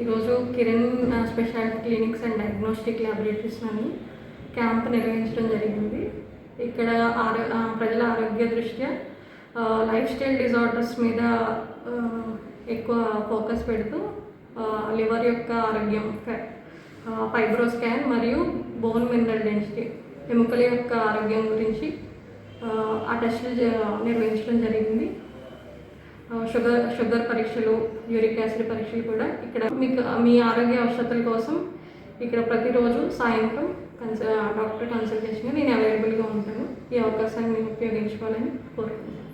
ఈరోజు Kiran speciality clinics and diagnostic laboratories అని camp నిర్వహించడం జరిగింది. ఇక్కడ ప్రజల ఆరోగ్య దృష్ట్యా లైఫ్ స్టైల్ డిజార్డర్స్ మీద ఎక్కువ ఫోకస్ పెడుతూ లివర్ యొక్క ఆరోగ్యం, ఫైబ్రో స్కాన్ మరియు బోన్ మినరల్ డెన్సిటీ, ఎముకల యొక్క ఆరోగ్యం గురించి ఆ టెస్టులు నిర్వహించడం జరిగింది. షుగర్ పరీక్షలు, యూరిక్ యాసిడ్ పరీక్షలు కూడా ఇక్కడ మీ ఆరోగ్య అవసరాల కోసం ఇక్కడ ప్రతిరోజు సాయంత్రం డాక్టర్ కన్సల్టేషన్గా నేను అవైలబుల్గా ఉంటాను. ఈ అవకాశాన్ని ఉపయోగించుకోవాలని కోరుకుంటున్నాను.